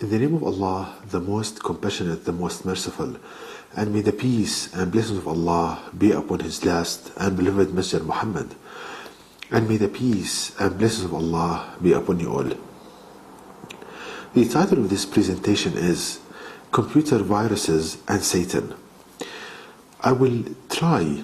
In the name of Allah, the most compassionate, the most merciful, and may the peace and blessings of Allah be upon His last and beloved Messenger Muhammad, and may the peace and blessings of Allah be upon you all. The title of this presentation is Computer Viruses and Satan. I will try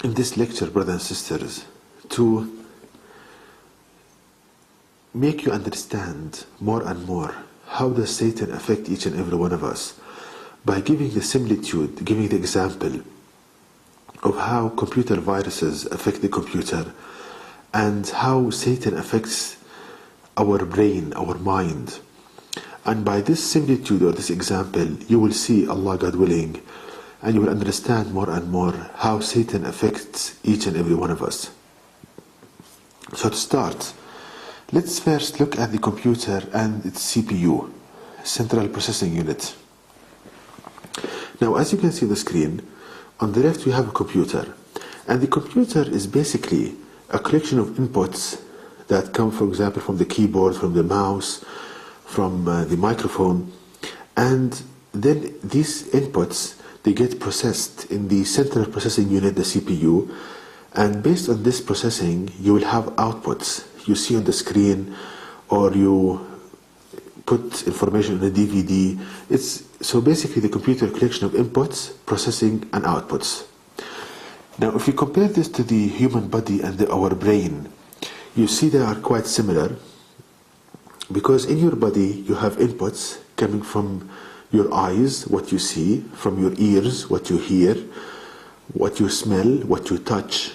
in this lecture, brothers and sisters, to make you understand more and more how does Satan affect each and every one of us by giving the similitude, giving the example of how computer viruses affect the computer and how Satan affects our brain, our mind. And by this similitude or this example, you will see, Allah God willing, and you will understand more and more how Satan affects each and every one of us. So to start, let's first look at the computer and its CPU, Central Processing Unit. Now, as you can see on the screen, on the left we have a computer, and the computer is basically a collection of inputs that come, for example, from the keyboard, from the mouse, from the microphone, and then these inputs, they get processed in the Central Processing Unit, the CPU, and based on this processing you will have outputs you see on the screen, or you put information on a DVD. So basically the computer collection of inputs, processing and outputs. Now if you compare this to the human body and our brain, you see they are quite similar, because in your body you have inputs coming from your eyes, what you see, from your ears, what you hear, what you smell, what you touch.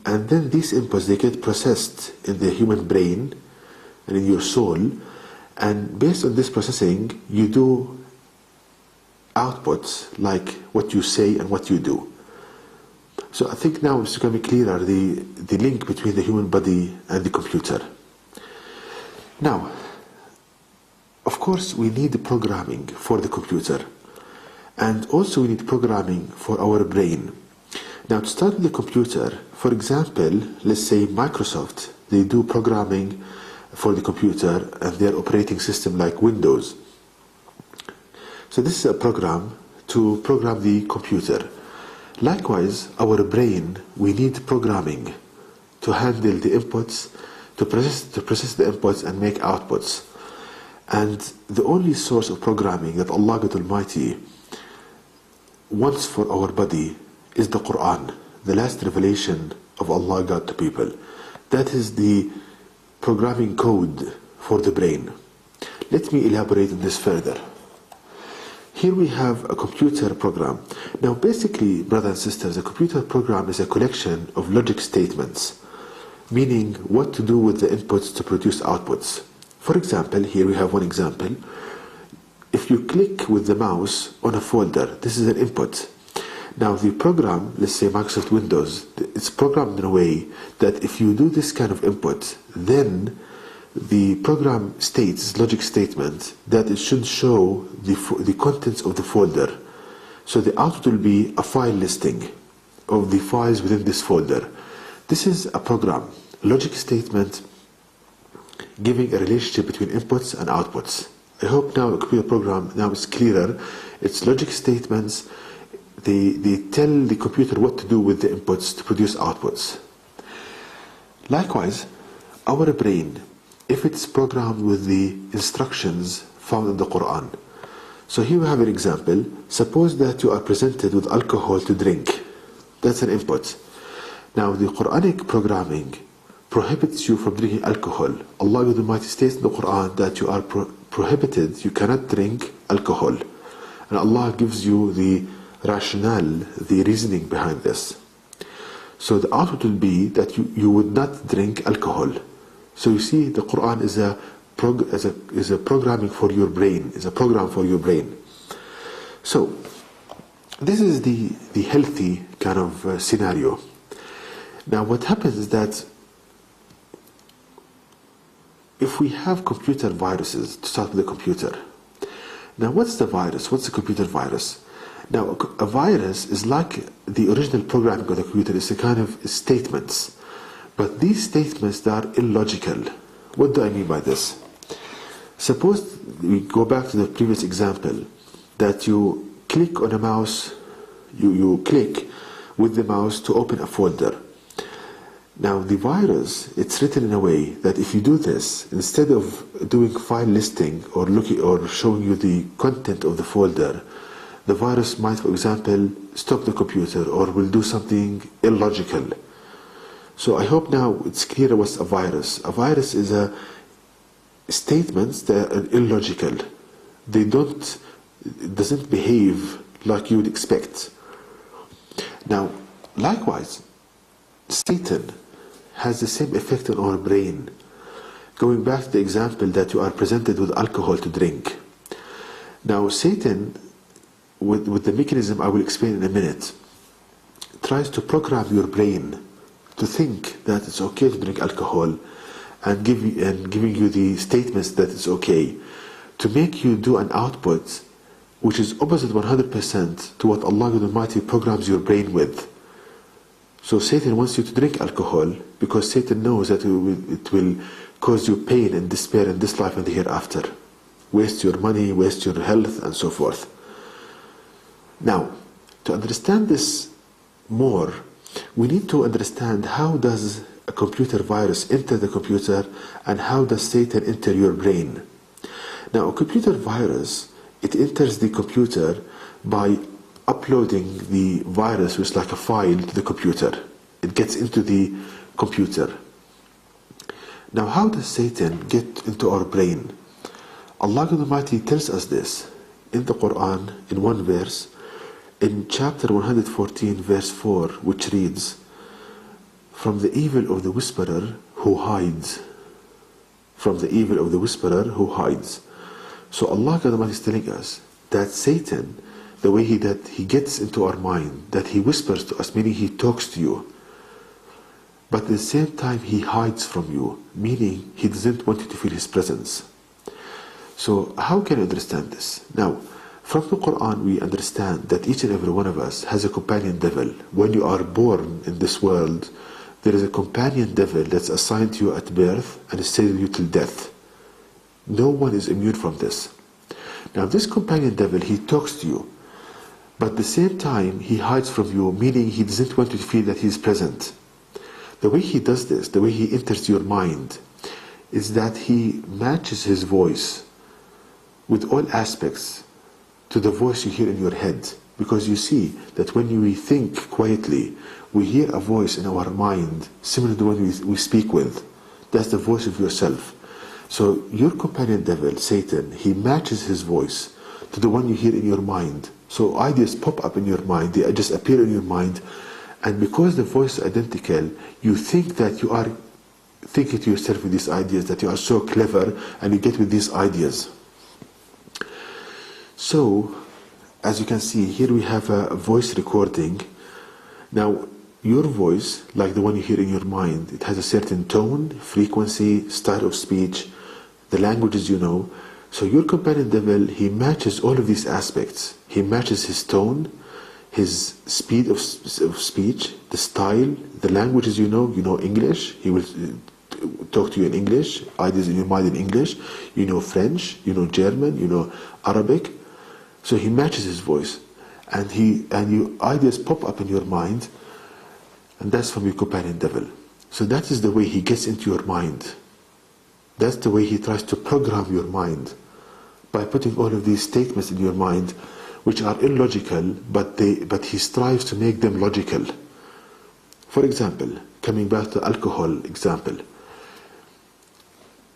And then these inputs, they get processed in the human brain and in your soul, and based on this processing you do outputs like what you say and what you do. So I think now it's becoming clearer the link between the human body and the computer. Now, of course we need the programming for the computer, and also we need programming for our brain. Now to start with the computer, for example, let's say Microsoft, they do programming for the computer and their operating system like Windows. So this is a program to program the computer. Likewise, our brain, we need programming to handle the inputs, to process the inputs and make outputs. And the only source of programming that Allah God Almighty wants for our body is the Quran, the last revelation of Allah God to people. That is the programming code for the brain. Let me elaborate on this further. Here we have a computer program. Now basically, brothers and sisters, a computer program is a collection of logic statements, meaning what to do with the inputs to produce outputs. For example, here we have one example. If you click with the mouse on a folder, this is an input. Now the program, let's say Microsoft Windows, it's programmed in a way that if you do this kind of input, then the program states, logic statement, that it should show the contents of the folder. So the output will be a file listing of the files within this folder. This is a program, logic statement, giving a relationship between inputs and outputs. I hope now the computer program now is clearer. It's logic statements. They tell the computer what to do with the inputs to produce outputs. Likewise, our brain, if it's programmed with the instructions found in the Quran. So here we have an example. Suppose that you are presented with alcohol to drink. That's an input. Now the Quranic programming prohibits you from drinking alcohol. Allah God Almighty states in the Quran that you are prohibited, you cannot drink alcohol. And Allah gives you the rationale, the reasoning behind this. So the output will be that you would not drink alcohol. So you see, the Quran is a programming for your brain, is a program for your brain. So this is the healthy kind of scenario. Now what happens is that if we have computer viruses, to start with the computer. Now what's the virus? What's the computer virus? Now a virus is like the original programming of the computer. It's a kind of statements. But these statements, they are illogical. What do I mean by this? Suppose we go back to the previous example, that you click on a mouse, you click with the mouse to open a folder. Now the virus, it's written in a way that if you do this, instead of doing file listing or looking or showing you the content of the folder, the virus might, for example, stop the computer or will do something illogical. So I hope now it's clear what's a virus. A virus is a statements that are illogical. It doesn't behave like you would expect. Now, likewise, Satan has the same effect on our brain. Going back to the example that you are presented with alcohol to drink. Now, Satan, with the mechanism I will explain in a minute, tries to program your brain to think that it's okay to drink alcohol and giving you the statements that it's okay, to make you do an output which is opposite 100% to what Allah Almighty programs your brain with. So Satan wants you to drink alcohol because Satan knows that it will cause you pain and despair in this life and the hereafter. Waste your money, waste your health, and so forth. Now, to understand this more, we need to understand how does a computer virus enter the computer and how does Satan enter your brain. Now, a computer virus, it enters the computer by uploading the virus, which is like a file, to the computer. It gets into the computer. Now, how does Satan get into our brain? Allah Almighty tells us this in the Quran in one verse, in chapter 114 verse 4, which reads, "From the evil of the whisperer who hides." From the evil of the whisperer who hides. So Allah Almighty is telling us that Satan, the way he gets into our mind, that he whispers to us, meaning he talks to you, but at the same time he hides from you, meaning he doesn't want you to feel his presence. So how can you understand this? Now, from the Quran we understand that each and every one of us has a companion devil. When you are born in this world, there is a companion devil that's assigned to you at birth and stays with you till death. No one is immune from this. Now this companion devil, he talks to you, but at the same time he hides from you, meaning he doesn't want you to feel that he is present. The way he does this, the way he enters your mind, is that he matches his voice with all aspects to the voice you hear in your head. Because you see that when we think quietly, we hear a voice in our mind similar to the one we speak with. That's the voice of yourself. So your companion devil, Satan, he matches his voice to the one you hear in your mind. So ideas pop up in your mind, they just appear in your mind, and because the voice is identical, you think that you are thinking to yourself with these ideas, that you are so clever, and you get with these ideas. So, as you can see, here we have a voice recording. Now, your voice, like the one you hear in your mind, it has a certain tone, frequency, style of speech, the languages you know. So your companion devil, he matches all of these aspects. He matches his tone, his speed of speech, the style, the languages you know English, he will talk to you in English, ideas in your mind in English, you know French, you know German, you know Arabic. So he matches his voice, and your ideas pop up in your mind, and that's from your companion devil. So that is the way he gets into your mind. That's the way he tries to program your mind, by putting all of these statements in your mind, which are illogical, but he strives to make them logical. For example, coming back to alcohol example,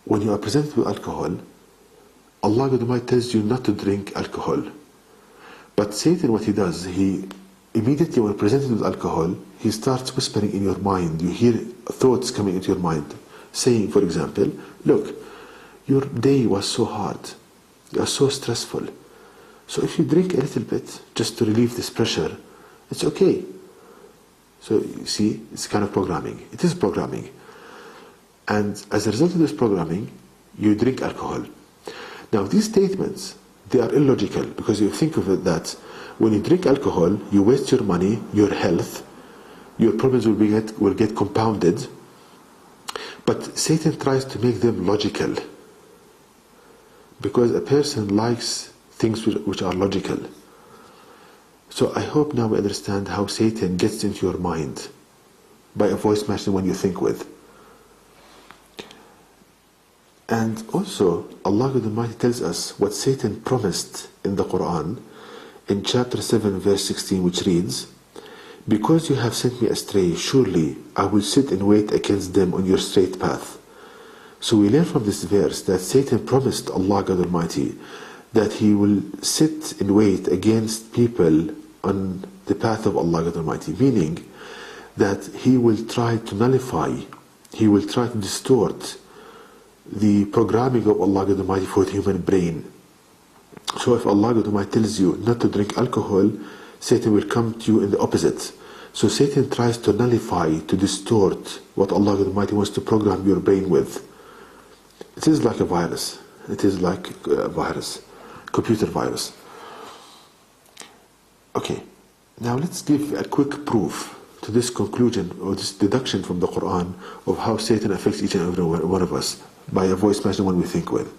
when you are presented with alcohol, Allah Almighty tells you not to drink alcohol. But Satan, what he does, he immediately when presented with alcohol, he starts whispering in your mind. You hear thoughts coming into your mind, saying, for example, look, your day was so hard, you are so stressful. So if you drink a little bit, just to relieve this pressure, it's okay. So you see, it's kind of programming. It is programming. And as a result of this programming, you drink alcohol. Now these statements, they are illogical, because you think of it that when you drink alcohol, you waste your money, your health, your problems will get compounded. But Satan tries to make them logical. because a person likes things which are logical. So I hope now we understand how Satan gets into your mind by a voice matching one you think with. And also, Allah God Almighty tells us what Satan promised in the Quran in chapter 7 verse 16, which reads, "Because you have sent me astray, surely I will sit and wait against them on your straight path." So we learn from this verse that Satan promised Allah God Almighty that he will sit and wait against people on the path of Allah God Almighty, meaning that he will try to nullify, he will try to distort the programming of Allah God Almighty for the human brain. So if Allah God Almighty tells you not to drink alcohol, Satan will come to you in the opposite. So Satan tries to nullify, to distort what Allah God Almighty wants to program your brain with. It is like a virus. It is like a virus, computer virus. Okay, now let's give a quick proof to this conclusion or this deduction from the Quran of how Satan affects each and every one of us by a voice matching one we think with.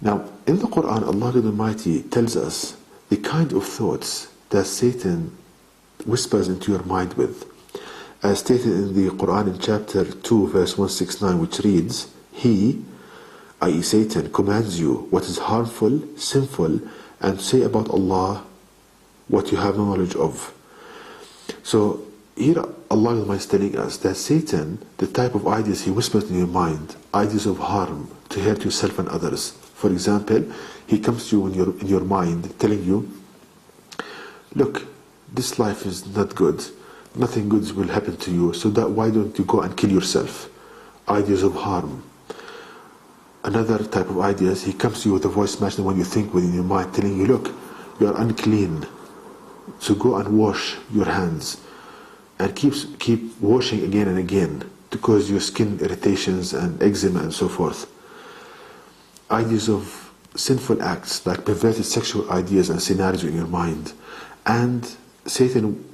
Now, in the Quran, Allah God Almighty tells us the kind of thoughts that Satan whispers into your mind with. As stated in the Quran in chapter 2, verse 169, which reads, "He, i.e. Satan, commands you what is harmful, sinful, and say about Allah what you have no knowledge of." So here Allah is telling us that Satan, the type of ideas he whispers in your mind, ideas of harm, to hurt yourself and others. For example, he comes to you in your mind telling you, look, this life is not good, nothing good will happen to you, so that why don't you go and kill yourself? Ideas of harm. Another type of ideas, he comes to you with a voice match the one you think within your mind, telling you, look, you are unclean, so go and wash your hands, and keep washing again and again to cause your skin irritations and eczema and so forth. Ideas of sinful acts like perverted sexual ideas and scenarios in your mind, and Satan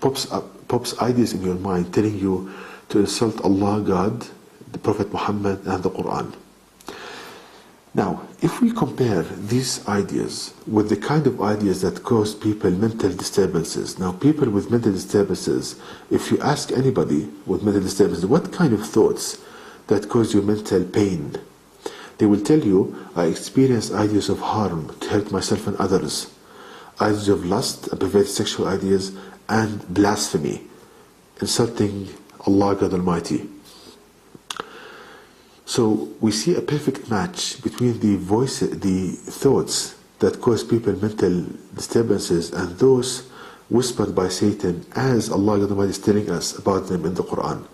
pops ideas in your mind telling you to insult Allah, God, the Prophet Muhammad, and the Quran. Now, if we compare these ideas with the kind of ideas that cause people mental disturbances, now people with mental disturbances, if you ask anybody with mental disturbances, what kind of thoughts that cause you mental pain, they will tell you, I experience ideas of harm to hurt myself and others, ideas of lust, perverted sexual ideas, and blasphemy, insulting Allah God Almighty. So we see a perfect match between the thoughts that cause people mental disturbances and those whispered by Satan, as Allah God Almighty is telling us about them in the Quran.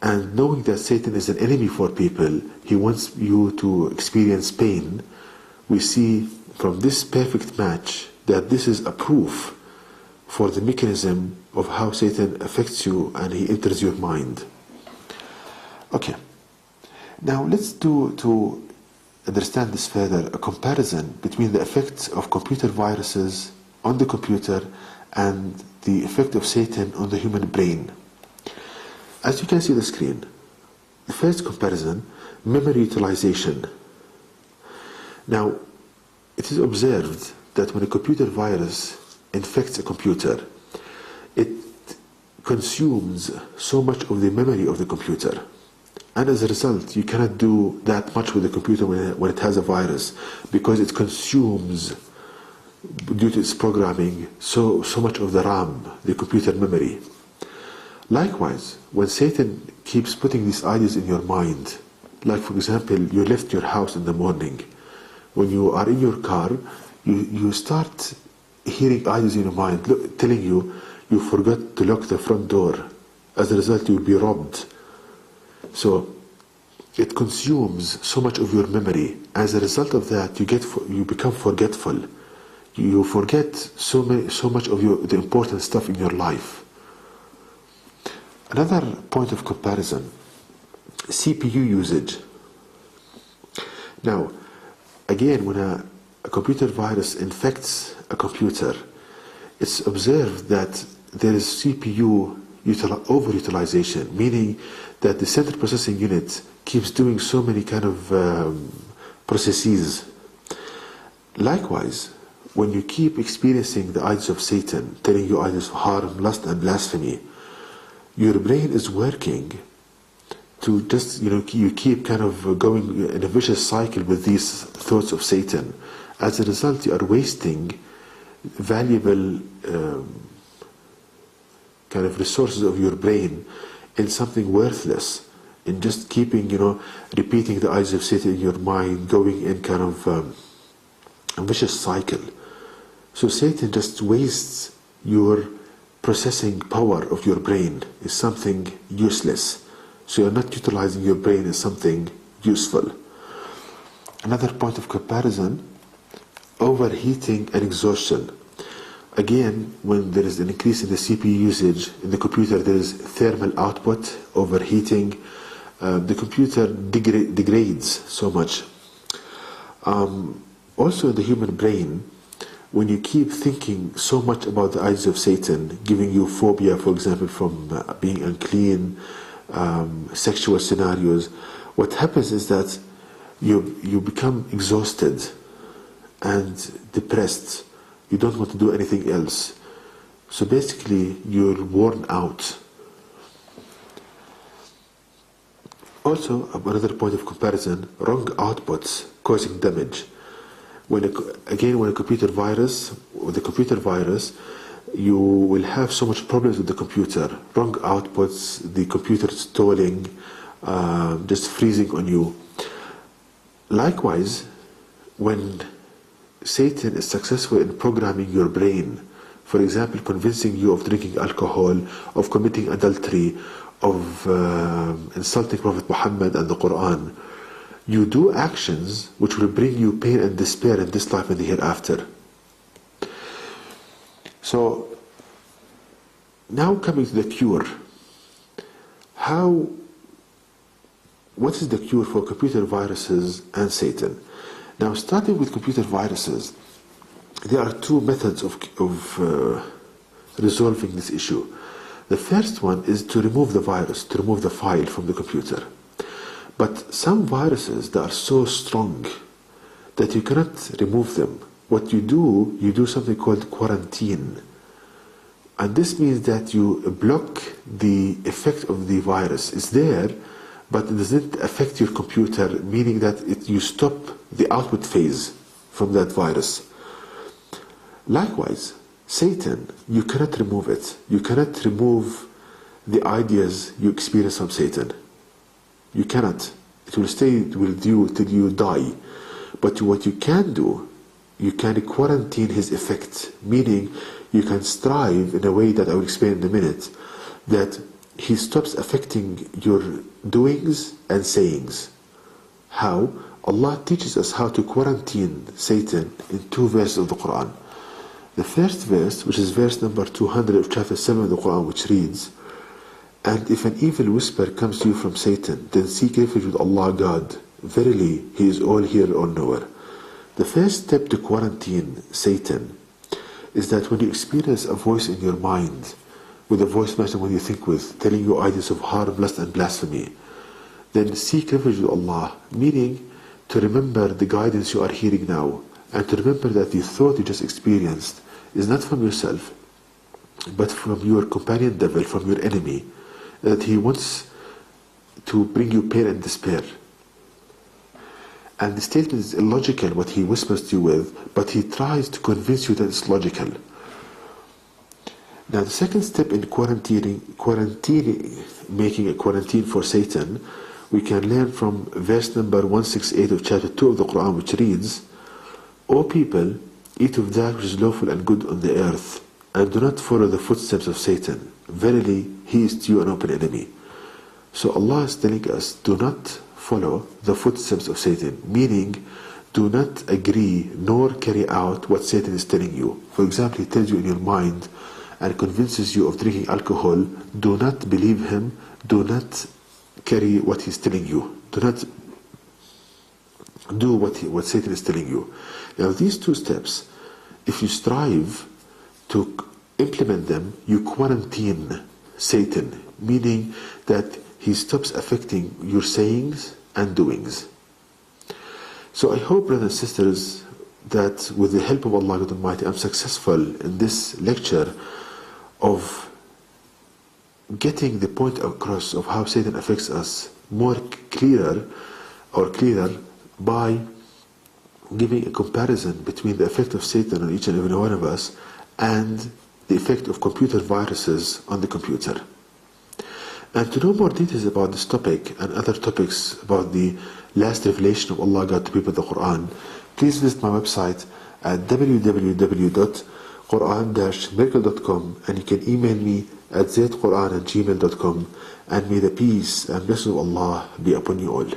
And knowing that Satan is an enemy for people, he wants you to experience pain, we see from this perfect match that this is a proof for the mechanism of how Satan affects you and he enters your mind. Okay. Now let's do, to understand this further, a comparison between the effects of computer viruses on the computer and the effect of Satan on the human brain. As you can see on the screen, the first comparison, memory utilization. Now, it is observed that when a computer virus infects a computer, it consumes so much of the memory of the computer. And as a result, you cannot do that much with the computer when it has a virus, because it consumes, due to its programming, so much of the RAM, the computer memory. Likewise, when Satan keeps putting these ideas in your mind, like for example, you left your house in the morning, when you are in your car, you start hearing ideas in your mind telling you, you forgot to lock the front door. As a result, you will be robbed. So it consumes so much of your memory. As a result of that, you become forgetful. You forget so much of the important stuff in your life. Another point of comparison, CPU usage. Now, again, when a computer virus infects a computer, it's observed that there is CPU overutilization, meaning that the central processing unit keeps doing so many kind of processes. Likewise, when you keep experiencing the ideas of Satan, telling you ideas of harm, lust, and blasphemy, your brain is working to just, you keep kind of going in a vicious cycle with these thoughts of Satan. As a result, you are wasting valuable kind of resources of your brain in something worthless, in just keeping, repeating the eyes of Satan in your mind, going in kind of a vicious cycle. So Satan just wastes your processing power of your brain. Is something useless. So you're not utilizing your brain as something useful. Another point of comparison, overheating and exhaustion. Again, when there is an increase in the CPU usage in the computer, there is thermal output, overheating. The computer degrades so much. Also in the human brain, when you keep thinking so much about the eyes of Satan, giving you phobia, for example, from being unclean, sexual scenarios, what happens is that you become exhausted and depressed. You don't want to do anything else. So basically, you're worn out. Also, another point of comparison, wrong outputs causing damage. When a computer virus, with the computer virus, you will have so much problems with the computer. Wrong outputs, the computer stalling, just freezing on you. Likewise, when Satan is successful in programming your brain, for example, convincing you of drinking alcohol, of committing adultery, of insulting Prophet Muhammad and the Quran, you do actions which will bring you pain and despair in this life and the hereafter. So, now coming to the cure. What is the cure for computer viruses and Satan? Now, starting with computer viruses, there are two methods of resolving this issue. The first one is to remove the virus, to remove the file from the computer. But some viruses that are so strong that you cannot remove them. What you do something called quarantine. And this means that you block the effect of the virus. It's there, but it doesn't affect your computer, meaning that you stop the output phase from that virus. Likewise, Satan, you cannot remove it. You cannot remove the ideas you experience from Satan. You cannot. It will stay with you till you die. But what you can do, you can quarantine his effect, meaning you can strive in a way that I will explain in a minute, that he stops affecting your doings and sayings. How? Allah teaches us how to quarantine Satan in two verses of the Quran. The first verse, which is verse number 200 of chapter 7 of the Quran, which reads, "And if an evil whisper comes to you from Satan, then seek refuge with Allah God. Verily, He is all-hearer, all-knower." The first step to quarantine Satan is that when you experience a voice in your mind, with a voice matching what you think with, telling you ideas of harm, lust, and blasphemy, then seek refuge with Allah, meaning to remember the guidance you are hearing now, and to remember that the thought you just experienced is not from yourself, but from your companion devil, from your enemy, that he wants to bring you pain and despair. And the statement is illogical, what he whispers to you with, but he tries to convince you that it's logical. Now the second step in making a quarantine for Satan, we can learn from verse number 168 of chapter 2 of the Quran, which reads, "O people, eat of that which is lawful and good on the earth, and do not follow the footsteps of Satan. Verily, he is to you an open enemy." So Allah is telling us, do not follow the footsteps of Satan, meaning do not agree nor carry out what Satan is telling you. For example, he tells you in your mind and convinces you of drinking alcohol. Do not believe him. Do not carry what he's telling you. Do not do what Satan is telling you. Now these two steps, if you strive to implement them, you quarantine Satan, meaning that he stops affecting your sayings and doings. So I hope, brothers and sisters, that with the help of Allah God Almighty, I'm successful in this lecture of getting the point across of how Satan affects us clearer by giving a comparison between the effect of Satan on each and every one of us and the effect of computer viruses on the computer. And to know more details about this topic and other topics about the last revelation of Allah God to people of the Quran, please visit my website at www.quran-miracle.com, and you can email me at zaidquran@gmail.com, and may the peace and blessings of Allah be upon you all.